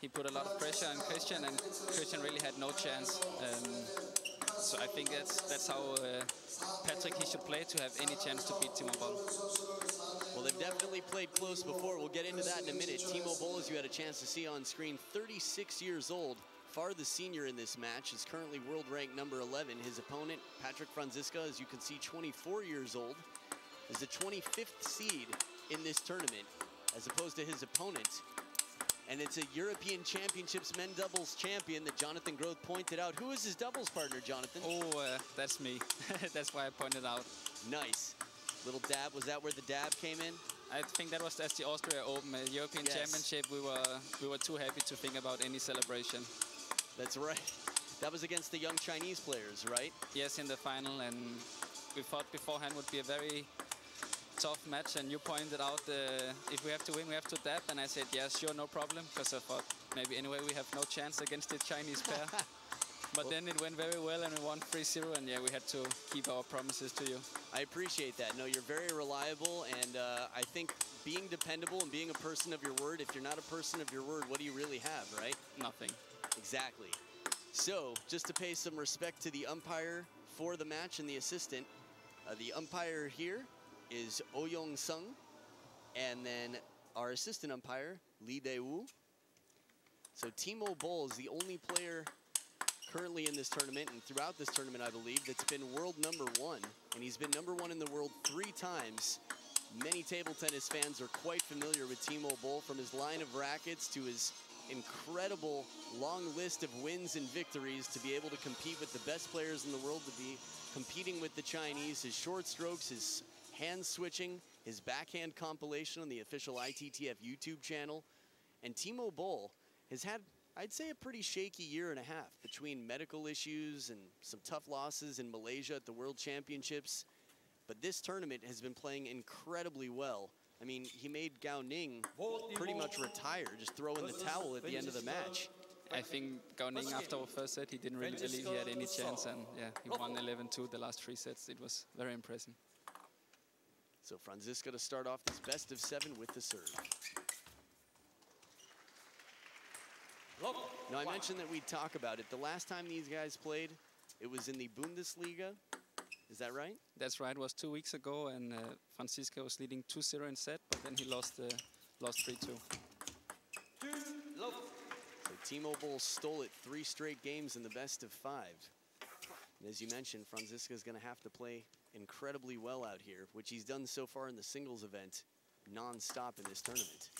he put a lot of pressure on Christian, and Christian really had no chance. So I think that's how Patrick he should play to have any chance to beat Timo Boll. Well, they've definitely played close before. We'll get into that in a minute. Timo Boll, as you had a chance to see on screen, 36 years old, far the senior in this match, is currently world ranked number 11. His opponent, Patrick Franziska, as you can see, 24 years old, is the 25th seed in this tournament, as opposed to his opponent. And it's a European Championships men doubles champion that Jonathan Groth pointed out. Who is his doubles partner, Jonathan? Oh, that's me. That's why I pointed out. Nice. Little dab, was that where the dab came in? I think that was the Austria Open, European Championship. We were too happy to think about any celebration. That's right. That was against the young Chinese players, right? Yes, in the final, and we thought beforehand would be a very tough match, and you pointed out if we have to win, we have to dab, and I said, yes, sure, no problem, because I thought maybe anyway we have no chance against the Chinese pair. But then it went very well, and we won 3-0, and yeah, we had to keep our promises to you. I appreciate that. No, you're very reliable, and I think being dependable and being a person of your word, if you're not a person of your word, what do you really have, right? Nothing. Exactly. So, just to pay some respect to the umpire for the match and the assistant, the umpire here is Oh Young Sung, and then our assistant umpire, Lee Dae-woo. So Timo Boll is the only player currently in this tournament, and throughout this tournament, I believe, that's been world #1, and he's been #1 in the world 3 times. Many table tennis fans are quite familiar with Timo Boll, from his line of rackets to his incredible long list of wins and victories, to be able to compete with the best players in the world, to be competing with the Chinese. His short strokes, his hand switching, his backhand compilation on the official ITTF YouTube channel. And Timo Boll has had, I'd say, a pretty shaky year and a half between medical issues and some tough losses in Malaysia at the World Championships. But this tournament has been playing incredibly well. I mean, he made Gao Ning pretty much retire, just throw in the towel at the end of the match. I think Gao Ning, after our first set, he didn't really believe he had any chance, and yeah, he won 11-2 the last 3 sets. It was very impressive. So Franziska to start off this best of 7 with the serve. Now, I mentioned that we'd talk about it. The last time these guys played, it was in the Bundesliga. Is that right? That's right. It was 2 weeks ago, and Franziska was leading 2-0 in set, but then he lost 3-2. So Timo Boll stole it 3 straight games in the best of 5. And as you mentioned, Franziska is going to have to play incredibly well out here, which he's done so far in the singles event non-stop in this tournament.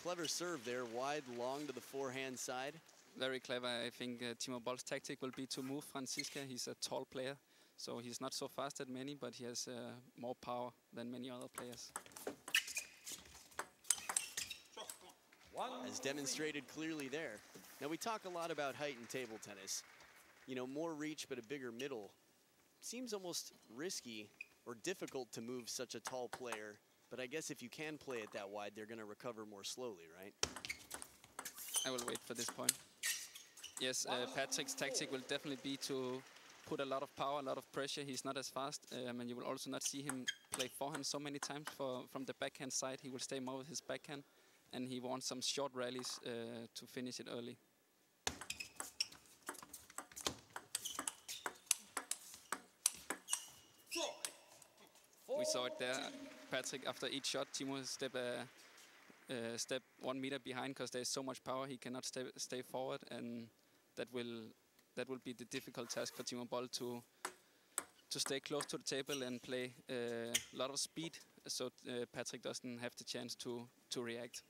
Clever serve there, wide, long to the forehand side. Very clever. I think Timo Boll's tactic will be to move Franziska. He's a tall player, so he's not so fast as many, but he has more power than many other players. As demonstrated clearly there. Now, we talk a lot about height in table tennis. You know, more reach but a bigger middle. Seems almost risky or difficult to move such a tall player, but I guess if you can play it that wide, they're going to recover more slowly, right? I will wait for this point. Yes, Patrick's tactic will definitely be to put a lot of power, a lot of pressure. He's not as fast, and you will also not see him play forehand so many times from the backhand side. He will stay more with his backhand, and he wants some short rallies to finish it early. We saw it there. Patrick, after each shot, Timo step 1 meter behind because there's so much power he cannot stay forward, and that will be the difficult task for Timo Boll to stay close to the table and play a lot of speed, so Patrick doesn't have the chance to react.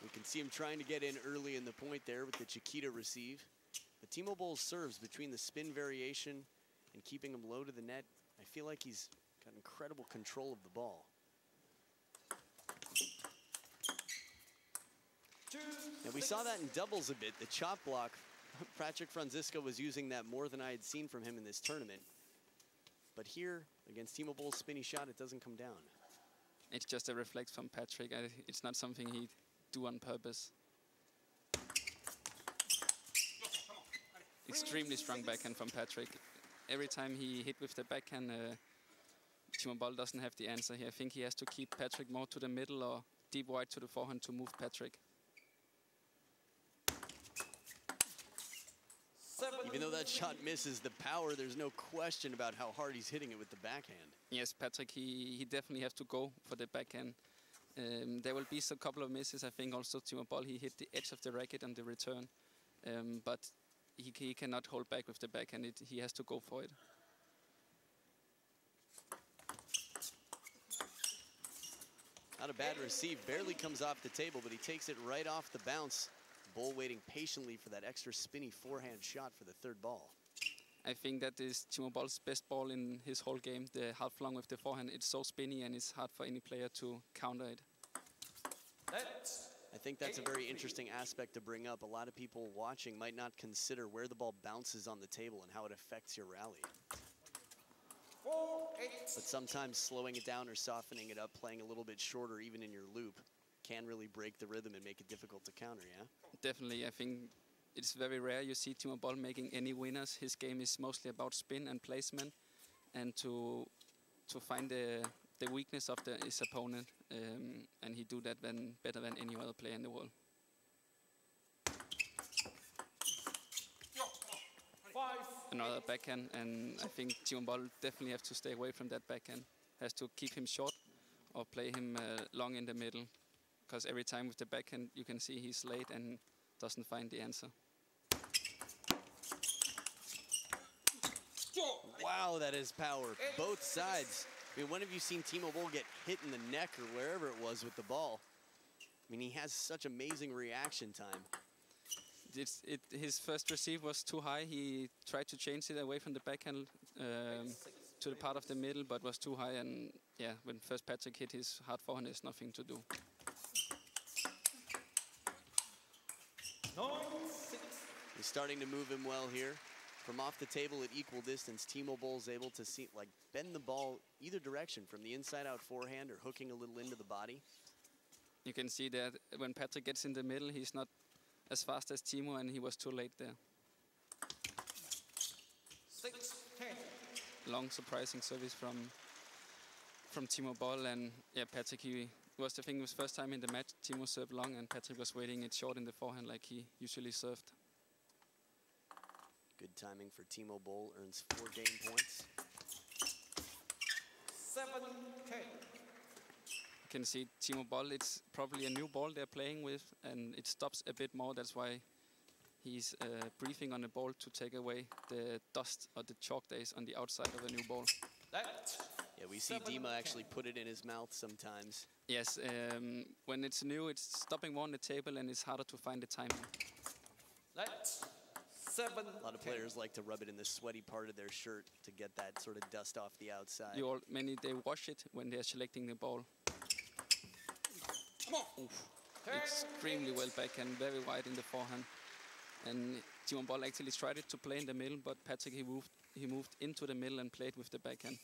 We can see him trying to get in early in the point there with the Chiquita receive. But Timo Boll serves between the spin variation and keeping him low to the net. I feel like he's got incredible control of the ball. And we saw that in doubles a bit. The chop block, Patrick Franziska was using that more than I had seen from him in this tournament. But here, against Timo Boll's spinny shot, it doesn't come down. It's just a reflex from Patrick. It's not something he'd do on purpose. Extremely strong backhand from Patrick. Every time he hit with the backhand, Timo Boll doesn't have the answer here. I think he has to keep Patrick more to the middle or deep wide to the forehand to move Patrick. Even though that shot misses the power, there's no question about how hard he's hitting it with the backhand. Yes, Patrick, he definitely has to go for the backhand. There will be a couple of misses. I think also Timo Boll, he hit the edge of the racket on the return. But he cannot hold back with the backhand. He has to go for it. Not a bad receive, barely comes off the table, but he takes it right off the bounce. Boll waiting patiently for that extra spinny forehand shot for the third ball. I think that is Timo Boll's best ball in his whole game, the half long with the forehand. It's so spinny and it's hard for any player to counter it. I think that's a very interesting aspect to bring up. A lot of people watching might not consider where the ball bounces on the table and how it affects your rally. But sometimes slowing it down or softening it up, playing a little bit shorter even in your loop, can really break the rhythm and make it difficult to counter, yeah? Definitely. I think it's very rare you see Timo Boll making any winners. His game is mostly about spin and placement and to find the weakness of his opponent. And he do that better than any other player in the world. Another backhand, and I think Timo Boll definitely have to stay away from that backhand. Has to keep him short or play him long in the middle. Because every time with the backhand, you can see he's late and doesn't find the answer. Wow, that is power. Both sides. I mean, when have you seen Timo Boll get hit in the neck or wherever it was with the ball? I mean, he has such amazing reaction time. His first receive was too high. He tried to change it away from the backhand to the part of the middle, but was too high. And yeah, when first Patrick hit his hard forehand, there's nothing to do. He's starting to move him well here. From off the table at equal distance, Timo Boll's able to bend the ball either direction, from the inside out forehand or hooking a little into the body. You can see that when Patrick gets in the middle, he's not as fast as Timo, and he was too late there. 6-10. Long, surprising service from Timo Boll, and yeah, Patrick, he was the thing, it was first time in the match. Timo served long, and Patrick was waiting it short in the forehand like he usually served. Good timing for Timo Boll, earns 4 game points. 7-10. You can see Timo Boll, it's probably a new ball they're playing with, and it stops a bit more. That's why he's breathing on the ball to take away the dust or the chalk that is on the outside of a new ball. Yeah, we see Dima actually put it in his mouth sometimes. Yes, when it's new, it's stopping more on the table and it's harder to find the timing. 7. A lot of players like to rub it in the sweaty part of their shirt to get that sort of dust off the outside. Many, they wash it when they're selecting the ball. Oof. Extremely well back and very wide in the forehand. And Timo Boll actually tried it to play in the middle, but Patrick, he moved into the middle and played with the backhand.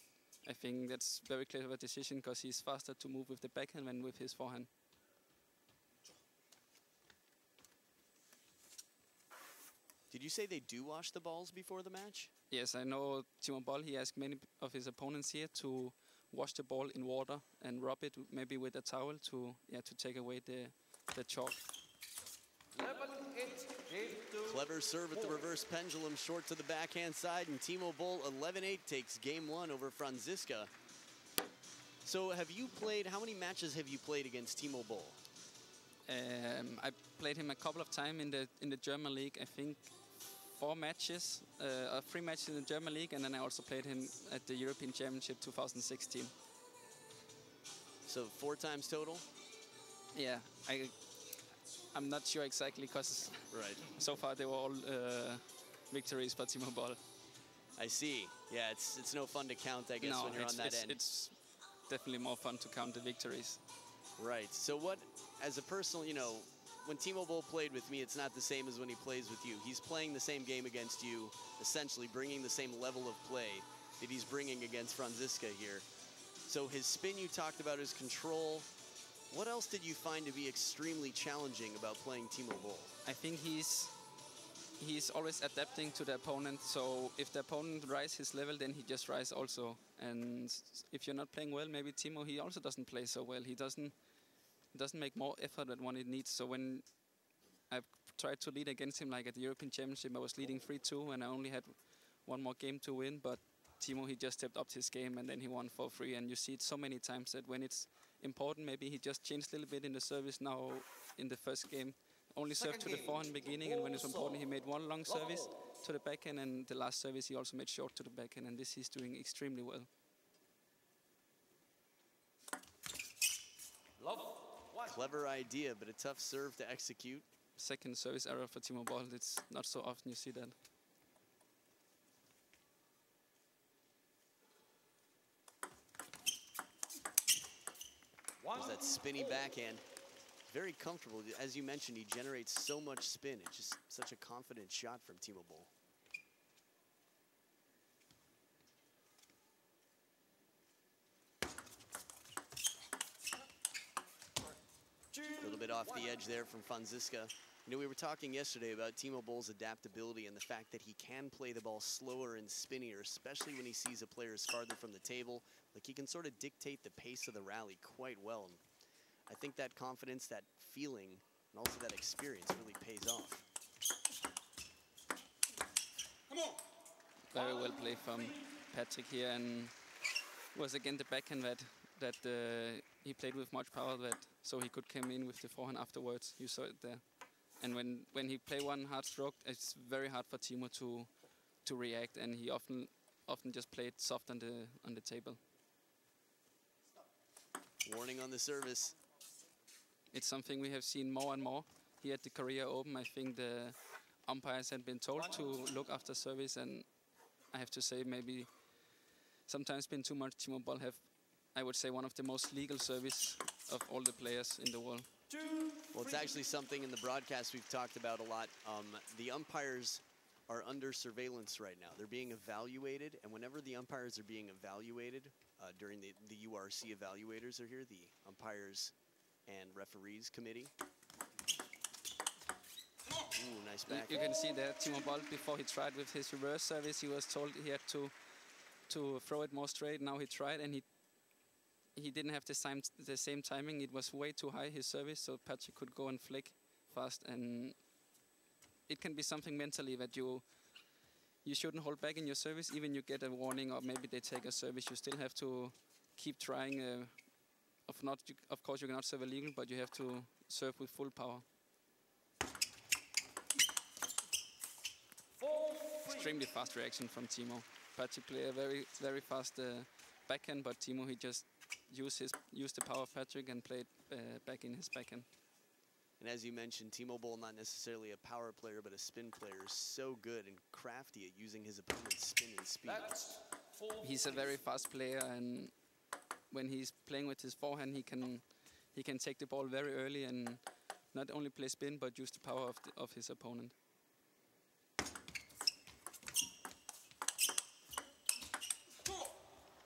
I think that's very clever decision because he's faster to move with the backhand than with his forehand. Did you say they do wash the balls before the match? Yes, I know Timo Boll, he asked many of his opponents here to wash the ball in water and rub it maybe with a towel to take away the chalk. 11-8. Clever serve at the reverse pendulum, short to the backhand side, and Timo Boll 11-8 takes game 1 over FRANZISKA. So have you played, how many matches have you played against Timo Boll? I played him a couple of times in the German league. I think 4 matches, 3 matches in the German league, and then I also played him at the European Championship 2016. So 4 times total? Yeah, I'm not sure exactly because so far they were all victories for Timo Boll. I see. Yeah, it's no fun to count, I guess, when you're on that end. It's definitely more fun to count the victories. Right. So what, as a personal, when Timo Boll played with me, it's not the same as when he plays with you. He's playing the same game against you, essentially bringing the same level of play that he's bringing against FRANZISKA here. So his spin, you talked about his control. What else did you find to be extremely challenging about playing Timo Boll? I think he's he's always adapting to the opponent. So if the opponent rises his level, then he just rises also. And if you're not playing well, maybe Timo, he also doesn't play so well. He doesn't make more effort than what it needs. So when I tried to lead against him, like at the European Championship, I was leading 3-2, and I only had one more game to win. But Timo, he just stepped up his game, and then he won 4-3. And you see it so many times that when it's important, maybe he just changed a little bit in the service now in the first game. Only served to the forehand beginning, and when it's important, he made one long service to the backhand, and the last service he also made short to the backhand, and this he's doing extremely well. Clever idea, but a tough serve to execute. Second service error for Timo Boll. It's not so often you see that. There's that spinny backhand. Very comfortable. As you mentioned, he generates so much spin. It's just such a confident shot from Timo Boll. A little bit off the edge there from FRANZISKA. You know, we were talking yesterday about Timo Boll's adaptability and the fact that he can play the ball slower and spinnier, especially when he sees a player is farther from the table. Like, he can sort of dictate the pace of the rally quite well. And I think that confidence, that feeling, and also that experience really pays off. Very well played from Patrick here, and was again the backhand that he played with much power, so he could come in with the forehand afterwards. You saw it there. And when he play one hard stroke, it's very hard for Timo to react, and he often just played soft on the table. Warning on the service. It's something we have seen more and more here at the Korea Open. I think the umpires had been told to look after service, and I have to say maybe sometimes been too much. Timo Boll have, I would say, one of the most legal service of all the players in the world. Well, it's actually something in the broadcast we've talked about a lot. The umpires are under surveillance right now. They're being evaluated, and whenever the umpires are being evaluated, during the URC evaluators are here, the umpires and referees committee. Ooh, nice back. You can see there, Timo Boll, before he tried with his reverse service, he was told he had to throw it more straight. Now he tried, and he didn't have the same timing. It was way too high, his service, so Patrick could go and flick fast. And it can be something mentally that you shouldn't hold back in your service, even you get a warning or maybe they take a service. You still have to keep trying. Of course, you cannot serve illegal, but you have to serve with full power. Extremely fast reaction from Timo. Patrick played a very, very fast backhand, but Timo, he just used the power of Patrick and played back in his backhand. And as you mentioned, Timo Boll, not necessarily a power player, but a spin player, is so good and crafty at using his opponent's spin and speed. He's a very fast player, and when he's playing with his forehand, he can take the ball very early and not only play spin, but use the power of his opponent.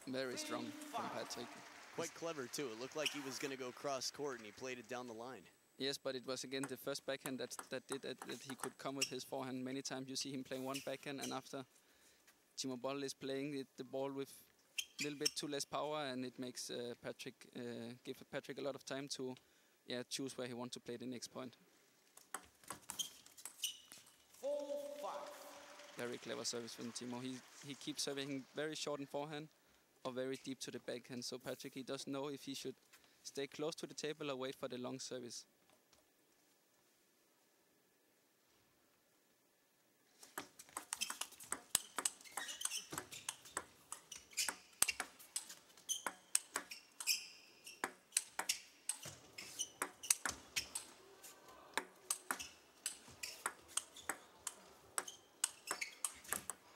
Very strong from Patrick. Quite clever, too. It looked like he was going to go cross court, and he played it down the line. Yes, but it was again the first backhand that did it, that he could come with his forehand. Many times you see him playing one backhand, and after Timo Boll is playing the ball with a little bit too less power, and it makes give Patrick a lot of time to choose where he wants to play the next point. Very clever service from Timo. He keeps serving very short in forehand or very deep to the backhand. So Patrick, he doesn't know if he should stay close to the table or wait for the long service.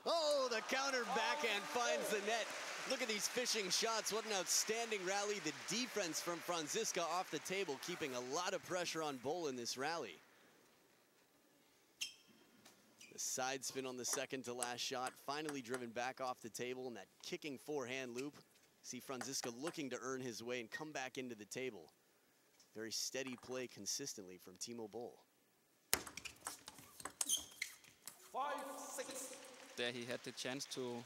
Oh, the counter backhand finds the net. Look at these fishing shots. What an outstanding rally. The defense from FRANZISKA off the table, keeping a lot of pressure on Boll in this rally. The side spin on the second to last shot, finally driven back off the table, and that kicking forehand loop. See FRANZISKA looking to earn his way and come back into the table. Very steady play consistently from Timo Boll. 5-6. There he had the chance to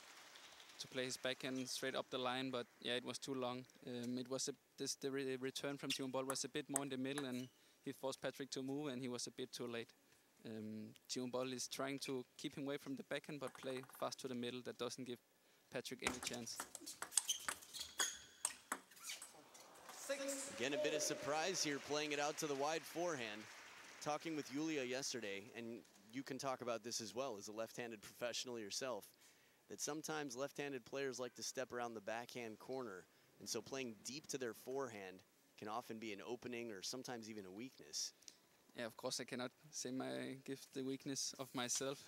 play his backhand straight up the line, but yeah, it was too long. It was the return from Timo Boll was a bit more in the middle, and he forced Patrick to move, and he was a bit too late. Timo Boll is trying to keep him away from the backhand, but play fast to the middle. That doesn't give Patrick any chance. Again, a bit of surprise here, playing it out to the wide forehand. Talking with Yulia yesterday, and you can talk about this as well as a left-handed professional yourself, that sometimes left-handed players like to step around the backhand corner, and so playing deep to their forehand can often be an opening or sometimes even a weakness. Yeah, of course I cannot say give the weakness of myself.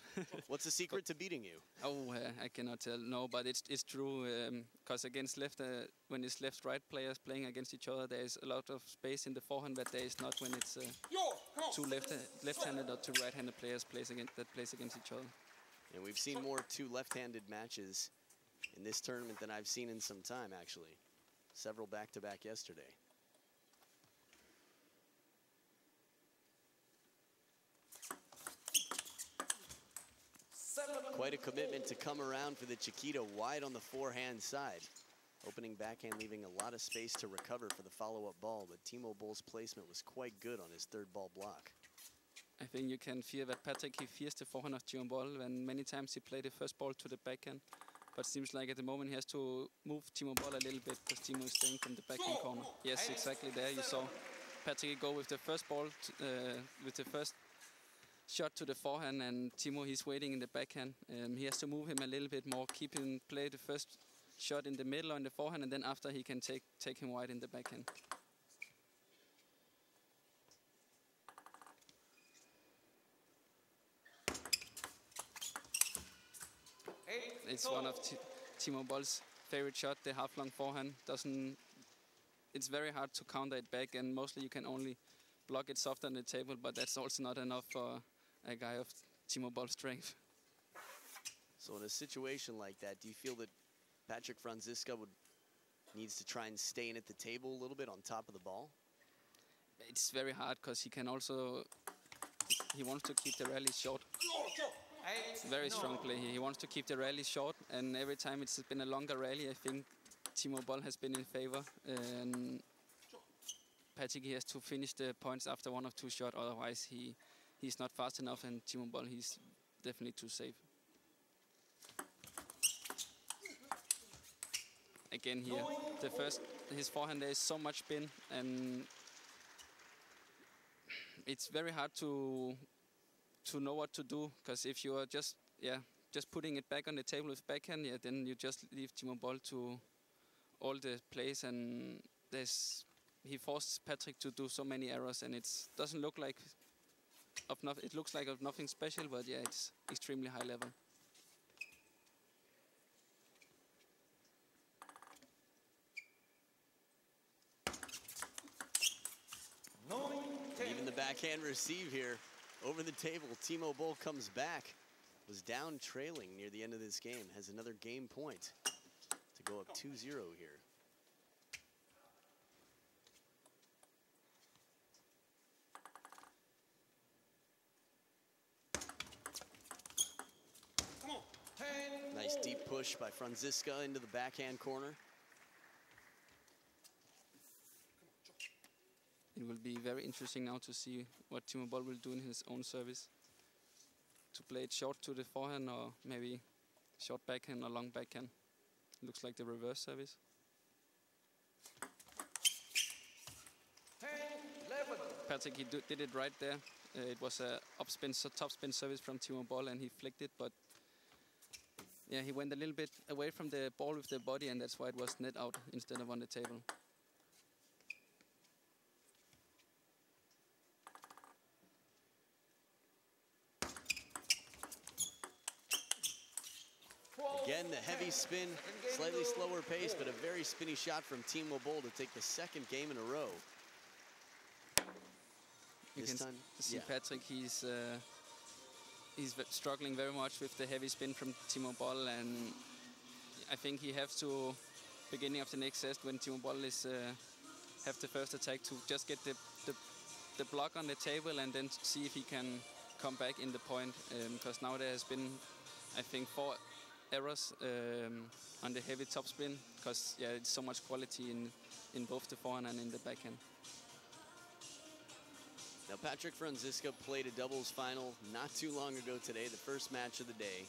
What's the secret to beating you? Oh, I cannot tell. No, but it's true. Because against when it's left-right players playing against each other, there is a lot of space in the forehand that there is not when it's two left-handed or two right-handed players plays against each other. And we've seen more two left-handed matches in this tournament than I've seen in some time, actually. Several back-to-back yesterday. Quite a commitment to come around for the Chiquita wide on the forehand side. Opening backhand, leaving a lot of space to recover for the follow-up ball, but Timo Boll's placement was quite good on his third ball block. I think you can fear that Patrick, he fears the forehand of Timo Boll, and many times he played the first ball to the backhand. But seems like at the moment he has to move Timo Boll a little bit because Timo is staying from the backhand corner. Yes, exactly there. You saw Patrick go with the first ball, with the first shot to the forehand, and Timo, he's waiting in the backhand. He has to move him a little bit more, keep him play the first shot in the middle on the forehand, and then after he can take him wide in the backhand. It's one of Timo Boll's favorite shot, the half-long forehand. It's very hard to counter it back, and mostly you can only block it soft on the table, but that's also not enough for a guy of Timo Boll's strength. So in a situation like that, do you feel that Patrick Franziska needs to try and stay in at the table a little bit on top of the ball? It's very hard because he wants to keep the rally short. Very strong play here. He wants to keep the rally short, and every time it's been a longer rally, I think Timo Boll has been in favor. And Patrick, he has to finish the points after one or two shots, otherwise he's not fast enough, and Timo Boll, he's definitely too safe. Again here, his forehand, there is so much spin, and it's very hard to know what to do, because if you are just putting it back on the table with backhand, then you just leave Timo Boll to all the plays, and he forced Patrick to do so many errors, and it doesn't look like it looks like of nothing special, but yeah, it's extremely high level. Even the backhand receive here over the table. Timo Boll comes back, was down trailing near the end of this game, has another game point to go up 2-0 here. Nice deep push by Franziska into the backhand corner. It will be very interesting now to see what Timo Boll will do in his own service. To play it short to the forehand, or maybe short backhand or long backhand. Looks like the reverse service. 10-11. Patrick, he did it right there. It was a top spin service from Timo Boll, and he flicked it, but yeah, he went a little bit away from the ball with the body, and that's why it was net out instead of on the table. Again, the heavy spin, slightly slower pace, but a very spinny shot from Timo Boll to take the second game in a row. You can see Patrick, he's struggling very much with the heavy spin from Timo Boll, and I think he has to, beginning of the next set, when Timo Boll is have the first attack, to just get the block on the table and then see if he can come back in the point, because now there has been, I think, 4 errors on the heavy topspin, because yeah, it's so much quality in both the forehand and in the backhand. Now Patrick Franziska played a doubles final not too long ago today, the first match of the day.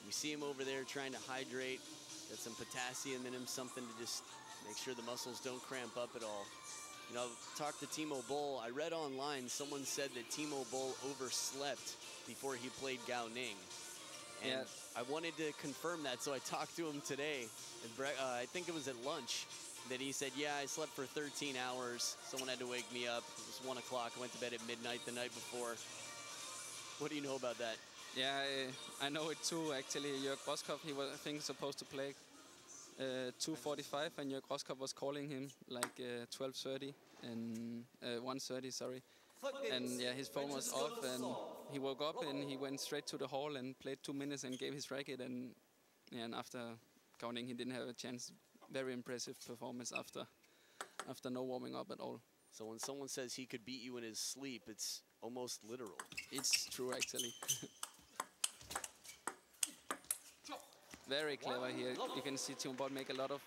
We see him over there trying to hydrate, get some potassium in him, something to just make sure the muscles don't cramp up at all. You know, talked to Timo Boll. I read online someone said that Timo Boll overslept before he played Gao Ning. And yeah. I wanted to confirm that, so I talked to him today. I think it was at lunch that he said, yeah, I slept for 13 hours. Someone had to wake me up. It was 1 o'clock. I went to bed at midnight the night before. What do you know about that? Yeah, I know it too, actually. Jörg Roskopf, he was, I think, supposed to play 2:45, and Jörg Roskopf was calling him like 12:30 and 1:30, sorry. And yeah, his phone was off, and he woke up and he went straight to the hall and played 2 minutes and gave his racket. And yeah, and after counting, he didn't have a chance. Very impressive performance after no warming up at all. So when someone says he could beat you in his sleep, it's almost literal. It's true, actually. Very clever here. You can see Timo Boll make a lot of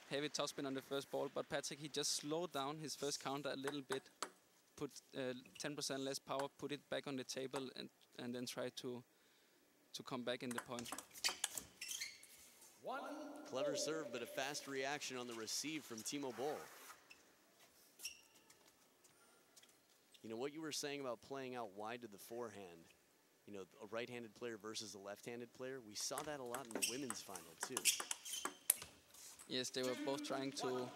heavy topspin on the first ball, but Patrick, he just slowed down his first counter a little bit, put 10% less power, put it back on the table, and then try to come back in the point. Clever serve, but a fast reaction on the receive from Timo Boll. You know, what you were saying about playing out wide to the forehand, you know, a right-handed player versus a left-handed player, we saw that a lot in the women's final too. Yes, they were both trying to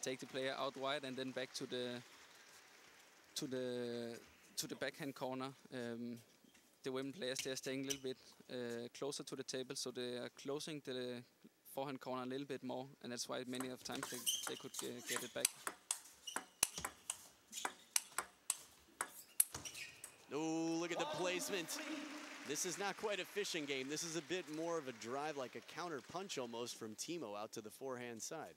take the player out wide and then back to the backhand corner. The women players, they are staying a little bit closer to the table, so they are closing the forehand corner a little bit more, and that's why many of times they could get it back. Oh, look at the placement. This is not quite a fishing game. This is a bit more of a drive, like a counter punch almost from Timo out to the forehand side.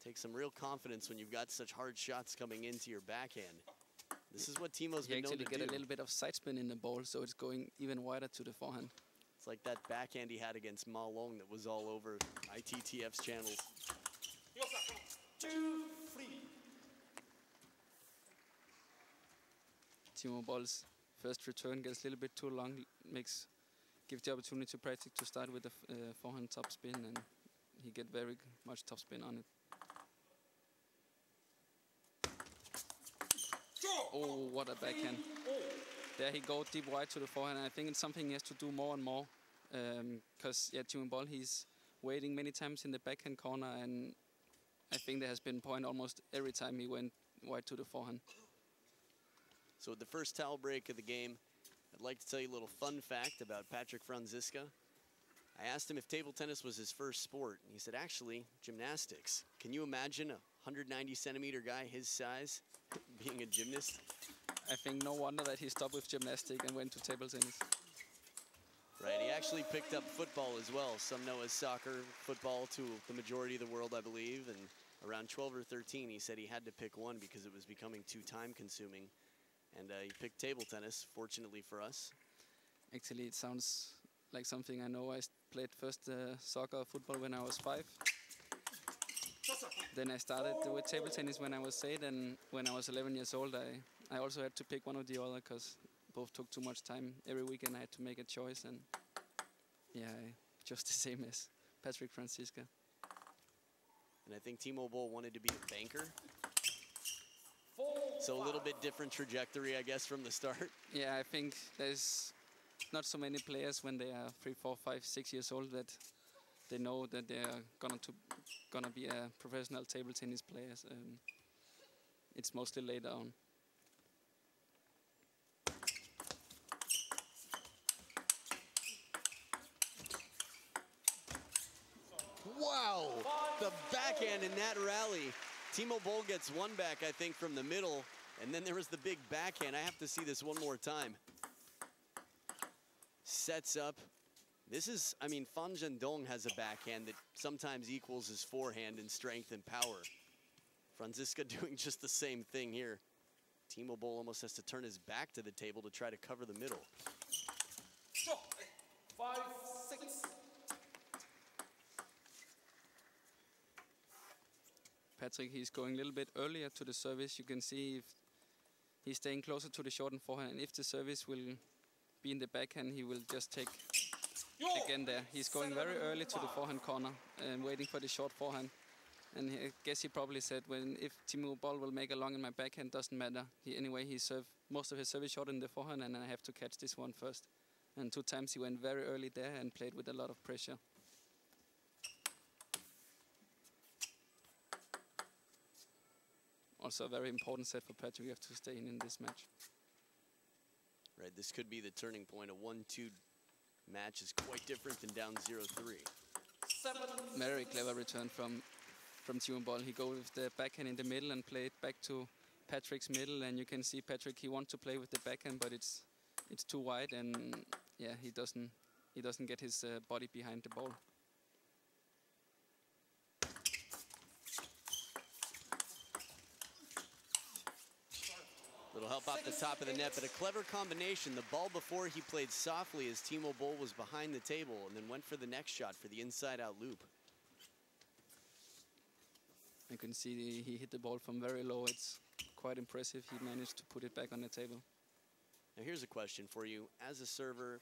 Takes some real confidence when you've got such hard shots coming into your backhand. This is what Timo's been known to do. You actually get a little bit of side spin in the ball, so it's going even wider to the forehand. It's like that backhand he had against Ma Long that was all over ITTF's channels. 2-3. Timo Boll's first return gets a little bit too long, gives the opportunity to Patrick to start with the forehand topspin, and he get very much topspin on it. Oh, what a backhand. There he goes deep wide to the forehand. I think it's something he has to do more and more, because yeah, Timo Boll, he's waiting many times in the backhand corner, and I think there has been point almost every time he went wide to the forehand. So at the first towel break of the game, I'd like to tell you a little fun fact about Patrick Franziska. I asked him if table tennis was his first sport, and he said, actually, gymnastics. Can you imagine a 190-centimeter guy his size being a gymnast? I think no wonder that he stopped with gymnastics and went to table tennis. Right, he actually picked up football as well. Some know as soccer, football to the majority of the world, I believe. And around 12 or 13, he said he had to pick one because it was becoming too time-consuming. And he picked table tennis, fortunately for us. Actually, it sounds like something I know. I played first soccer or football when I was 5. Then I started with table tennis when I was 8, and when I was 11 years old, I also had to pick one or the other because both took too much time. Every weekend I had to make a choice, and yeah, just the same as Patrick Franziska. And I think Timo Boll wanted to be a banker. So a little bit different trajectory, I guess, from the start. Yeah, I think there's not so many players when they are 3, 4, 5, 6 years old that they know that they are gonna be a professional table tennis players. It's mostly later on. Wow, the backhand in that rally. Timo Boll gets one back, I think, from the middle, and then there was the big backhand. I have to see this one more time. Sets up. This is, I mean, Fan Zhendong has a backhand that sometimes equals his forehand in strength and power. Franziska doing just the same thing here. Timo BOLL almost has to turn his back to the table to try to cover the middle. 5-6. Patrick, he's going a little bit earlier to the service. You can see if he's staying closer to the short and forehand, and if the service will be in the backhand, he will just take again there. He's going very early to the forehand corner and waiting for the short forehand. And I guess he probably said, if Timo BOLL will make a long in my backhand, doesn't matter. Anyway, he served most of his service short in the forehand, and I have to catch this one first. And 2 times he went very early there and played with a lot of pressure. Also a very important set for Patrick. You have to stay in this match. Right, this could be the turning point. A 1-2 match is quite different than down 0-3. Very clever return from Timo BOLL. He goes with the backhand in the middle and played back to Patrick's middle. And you can see Patrick, he wants to play with the backhand, but it's too wide, and yeah, he doesn't get his body behind the ball. Little help off the top of the net, but a clever combination. The ball before he played softly as Timo BOLL was behind the table, and then went for the next shot for the inside-out loop. You can see he hit the ball from very low. It's quite impressive. He managed to put it back on the table. Now here's a question for you. As a server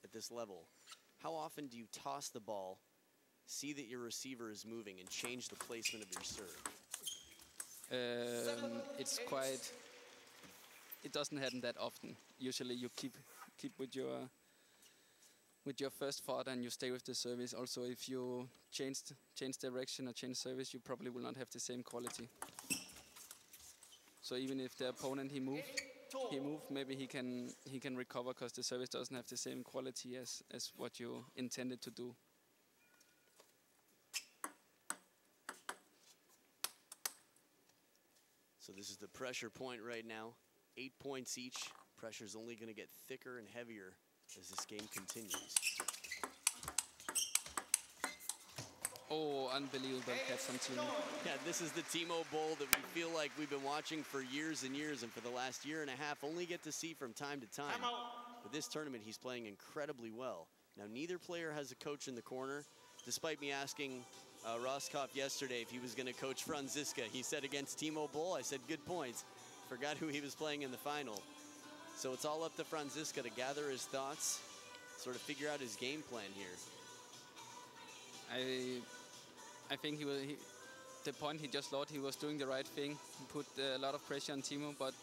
at this level, how often do you toss the ball, see that your receiver is moving, and change the placement of your serve? It doesn't happen that often. Usually you keep with your first thought and you stay with the service. Also, if you change direction or change service, you probably will not have the same quality. So even if the opponent he move, maybe he can recover because the service doesn't have the same quality as what you intended to do. So this is the pressure point right now. 8 points each. Pressure's only going to get thicker and heavier as this game continues. Oh, unbelievable catch from Timo. Yeah, this is the Timo BOLL that we feel like we've been watching for years and years, and for the last year and a half only get to see from time to time. But this tournament, he's playing incredibly well. Now, neither player has a coach in the corner. Despite me asking Roscoff yesterday if he was going to coach FRANZISKA, he said against Timo BOLL, I said good points. Forgot who he was playing in the final. So it's all up to FRANZISKA to gather his thoughts, sort of figure out his game plan here. I think the point he just lost, he was doing the right thing. He put a lot of pressure on Timo, but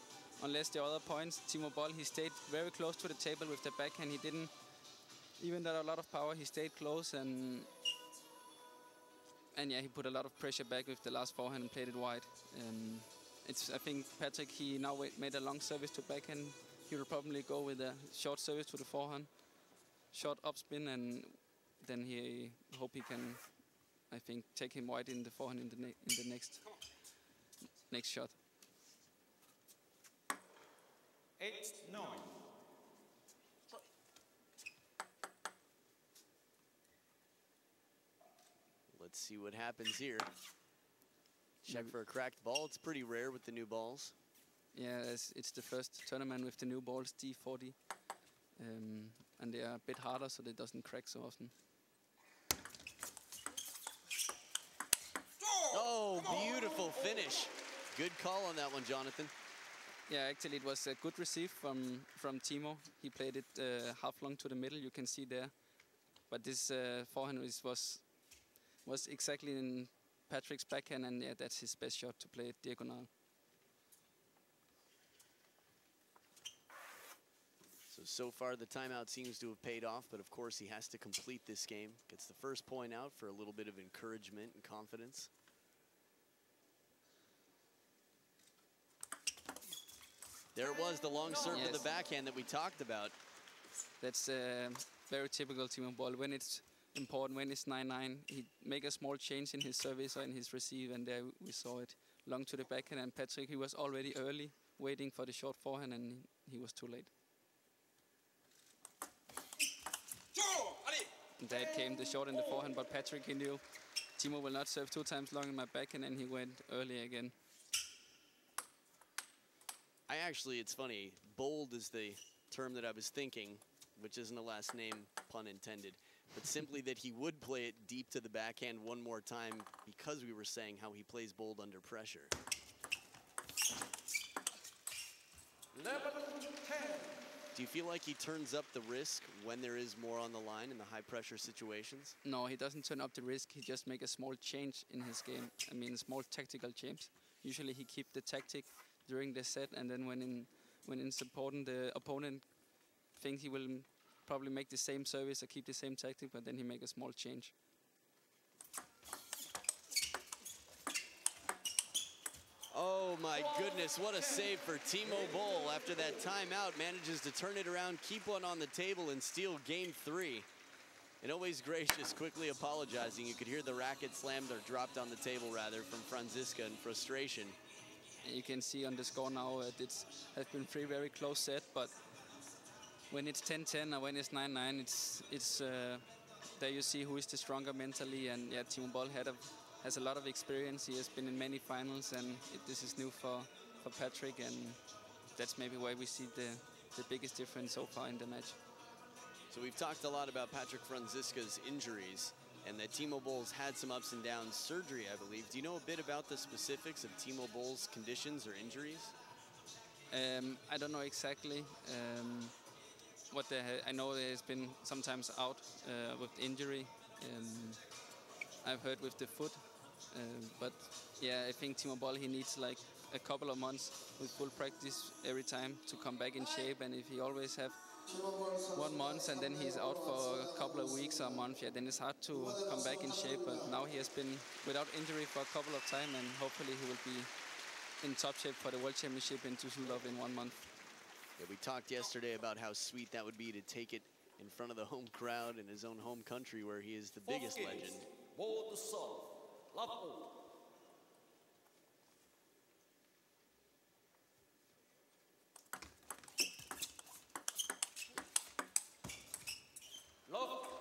unless the other points, Timo BOLL, he stayed very close to the table with the backhand. He didn't, even though a lot of power, he stayed close, and yeah, he put a lot of pressure back with the last forehand and played it wide. I think Patrick, he now made a long service to backhand. He will probably go with a short service to the forehand, short upspin, and then he hope he can, I think, take him wide in the forehand in the next shot. 8-9. Let's see what happens here. Check for a cracked ball. It's pretty rare with the new balls. Yeah, it's the first tournament with the new balls, D40. And they are a bit harder, so they doesn't crack so often. Oh, beautiful finish. Good call on that one, Jonathan. Yeah, actually it was a good receive from Timo. He played it half long to the middle, you can see there. But this forehand was exactly in Patrick's backhand, and yeah, that's his best shot, to play it diagonal. So far the timeout seems to have paid off, but of course he has to complete this game. Gets the first point out for a little bit of encouragement and confidence. There it was, the long serve to the backhand that we talked about. That's very typical Timo BOLL. When it's important, when it's 9-9, he make a small change in his service or in his receive, and there we saw it. Long to the backhand, and Patrick, he was already early, waiting for the short forehand, and he was too late. And there came the short in the forehand, but Patrick, he knew Timo will not serve 2 times long in my backhand, and he went early again. It's funny, bold is the term that I was thinking, which isn't a last name, pun intended, but simply that he would play it deep to the backhand one more time because we were saying how he plays bold under pressure. 11-10. Do you feel like he turns up the risk when there is more on the line in the high pressure situations? No, he doesn't turn up the risk. He just make a small change in his game. I mean, small tactical change. Usually he keep the tactic during the set, and then when it's important, the opponent thinks he will probably make the same service or keep the same tactic, but then he make a small change. Oh my goodness, what a save for Timo Boll. After that timeout, manages to turn it around, keep one on the table, and steal game 3. And always gracious, quickly apologizing. You could hear the racket slammed, or dropped on the table rather, from Franziska in frustration. You can see on the score now it has been 3 very close sets, but when it's 10-10 or when it's 9-9, it's there you see who is the stronger mentally. And yeah, Timo Boll has a lot of experience. He has been in many finals, and this is new for Patrick, and that's maybe why we see the biggest difference so far in the match. So we've talked a lot about Patrick Franziska's injuries, and that Timo Boll's had some ups and downs, surgery, I believe. Do you know a bit about the specifics of Timo Boll's conditions or injuries? I don't know exactly I know he has been sometimes out with injury. I've heard with the foot, but yeah, I think Timo Boll, he needs like a couple of months with full practice every time to come back in shape. And if he always have 1 month and then he's out for a couple of weeks or a month, yeah, then it's hard to come back in shape. But now he has been without injury for a couple of time, and hopefully he will be in top shape for the World Championship in Düsseldorf in 1 month. Yeah, we talked yesterday about how sweet that would be to take it in front of the home crowd in his own home country, where he is the biggest legend. Ball to serve. Love all.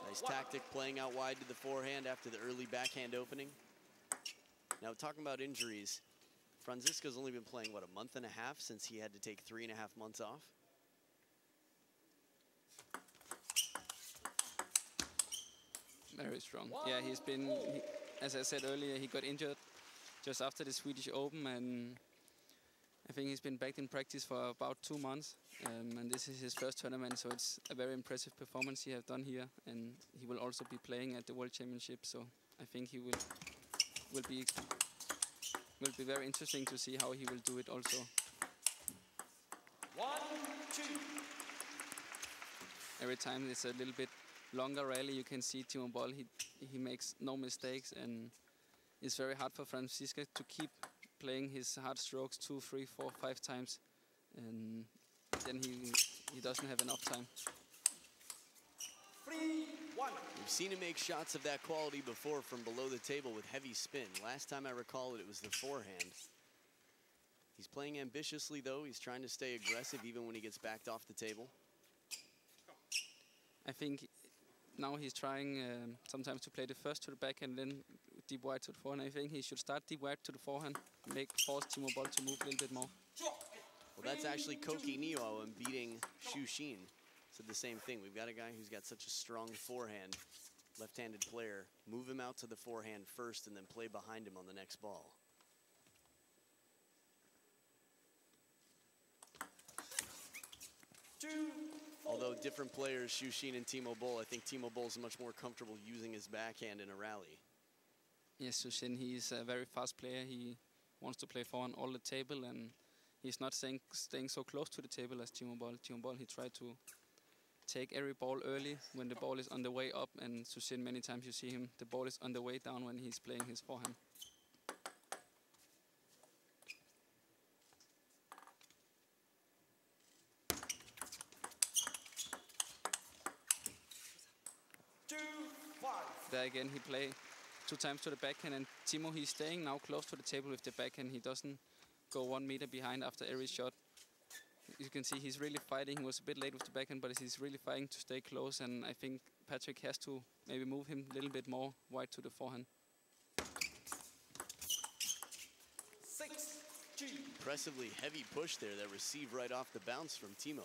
Nice tactic, playing out wide to the forehand after the early backhand opening. Now, talking about injuries, Franziska's only been playing, what, a month and a half since he had to take 3.5 months off? Very strong. Yeah, as I said earlier, he got injured just after the Swedish Open, and I think he's been back in practice for about 2 months, and this is his first tournament, so it's a very impressive performance he has done here, and he will also be playing at the World Championship, so I think he will be very interesting to see how he will do it also. 1-2. Every time it's a little bit longer rally, you can see Timo Boll, he makes no mistakes, and it's very hard for Franziska to keep playing his hard strokes 2, 3, 4, 5 times, and then he doesn't have enough time. 3-1. We've seen him make shots of that quality before from below the table with heavy spin. Last time I recall it was the forehand. He's playing ambitiously though. He's trying to stay aggressive even when he gets backed off the table. I think now he's trying sometimes to play the first to the backhand, then deep wide to the forehand. I think he should start deep wide to the forehand, force Timo Boll to move a little bit more. Well, that's actually Koki Niwa beating Xu Xin. Said the same thing. We've got a guy who's got such a strong forehand, left-handed player. Move him out to the forehand first and then play behind him on the next ball. Although different players, Xu Xin and Timo Boll, I think Timo Boll is much more comfortable using his backhand in a rally. Yes, Xu Xin, he's a very fast player. He wants to play forehand all the table, and he's not staying so close to the table as Timo Boll. Timo Boll, he tried to take every ball early when the ball is on the way up, and Xu Xin, many times you see him, the ball is on the way down when he's playing his forehand. There again, he play 2 times to the backhand, and Timo, he's staying now close to the table with the backhand. He doesn't go 1 meter behind after every shot. You can see he's really fighting. He was a bit late with the backhand, but he's really fighting to stay close, and I think Patrick has to maybe move him a little bit more wide to the forehand. 6-2. impressively heavy push there that received right off the bounce from Timo.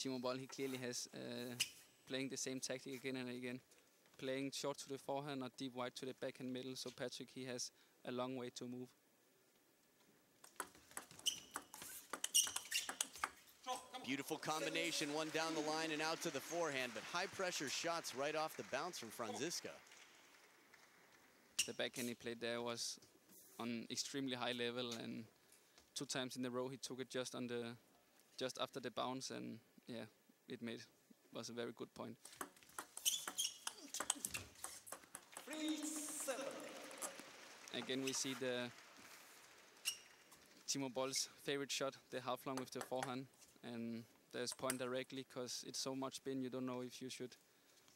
Timo Boll, he clearly has playing the same tactic again and again. Playing short to the forehand or deep wide to the backhand middle. So Patrick, he has a long way to move. Beautiful combination, one down the line and out to the forehand, but high pressure shots right off the bounce from Franziska. The backhand he played there was on extremely high level, and 2 times in a row he took it just after the bounce, and yeah, was a very good point. 3-7. Again, we see the Timo Boll's favorite shot, the half long with the forehand, and there's point directly because it's so much spin, you don't know if you should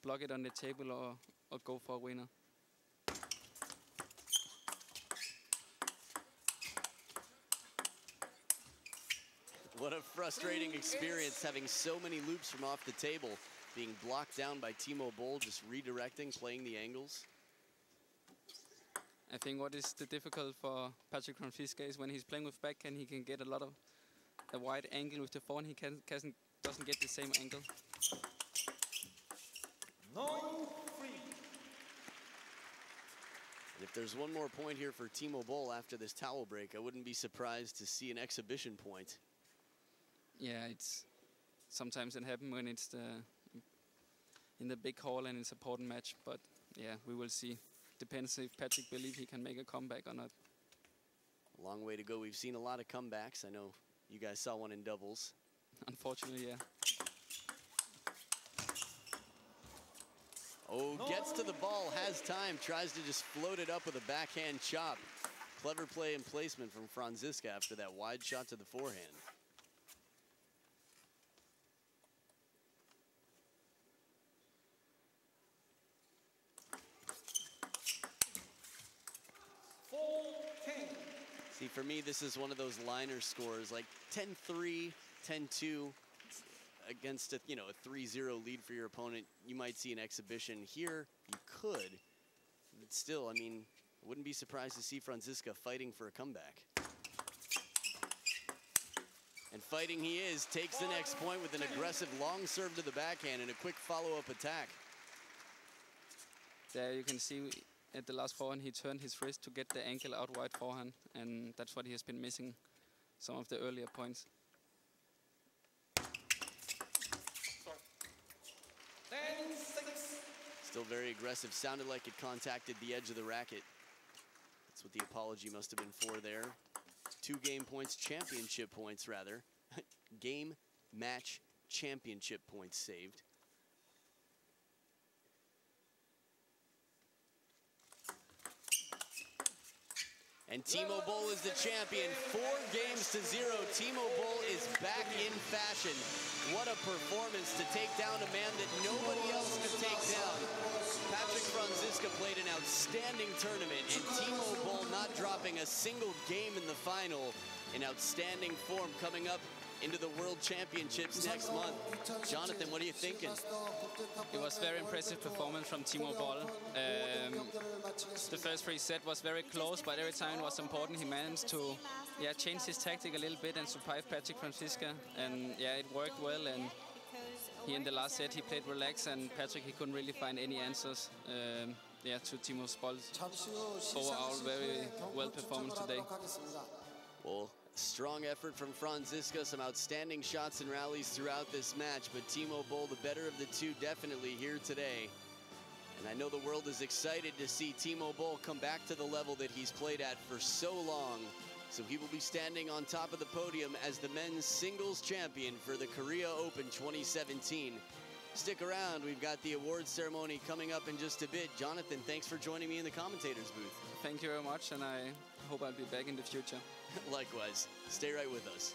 block it on the table or go for a winner. What a frustrating experience having so many loops from off the table being blocked down by Timo Boll, just redirecting, playing the angles. I think what is the difficult for Patrick Franziska is when he's playing with backhand, he can get a wide angle with the forehand. He doesn't get the same angle. 9-3. And if there's one more point here for Timo Boll after this towel break, I wouldn't be surprised to see an exhibition point. Yeah, sometimes it happens when it's in the big hall and it's an important match. But yeah, we will see. Depends if Patrick believes he can make a comeback or not. A long way to go. We've seen a lot of comebacks. I know you guys saw one in doubles. Unfortunately, yeah. Oh, gets to the ball, has time, tries to just float it up with a backhand chop. Clever play and placement from Franziska after that wide shot to the forehand. See, for me, this is one of those liner scores, like 10-3, 10-2 against a 3-0 lead for your opponent. You might see an exhibition here. You could, but still, I mean, I wouldn't be surprised to see Franziska fighting for a comeback. And fighting he is, takes the next point with an aggressive long serve to the backhand and a quick follow-up attack. There you can see at the last forehand, he turned his wrist to get the ankle out wide forehand, and that's what he has been missing some of the earlier points. 10-6. Still very aggressive. Sounded like it contacted the edge of the racket. That's what the apology must have been for there. 2 game points, championship points rather. Game, match, championship points saved. And Timo Boll is the champion, 4 games to 0. Timo Boll is back in fashion. What a performance to take down a man that nobody else could take down. Patrick Franziska played an outstanding tournament, and Timo Boll not dropping a single game in the final. In outstanding form coming up into the World Championships next month. Jonathan, what are you thinking? It was very impressive performance from Timo Boll. The first 3 sets was very close, but every time it was important, he managed to change his tactic a little bit and surprise Patrick Franziska. And yeah, it worked well. And he in the last set, he played relaxed, and Patrick, he couldn't really find any answers to Timo Boll's overall very well performance today. Well, strong effort from Franziska, some outstanding shots and rallies throughout this match, but Timo Boll, the better of the 2, definitely here today. And I know the world is excited to see Timo Boll come back to the level that he's played at for so long. So he will be standing on top of the podium as the men's singles champion for the Korea Open 2017. Stick around, we've got the awards ceremony coming up in just a bit. Jonathan, thanks for joining me in the commentator's booth. Thank you very much, and I hope I'll be back in the future. Likewise. Stay right with us.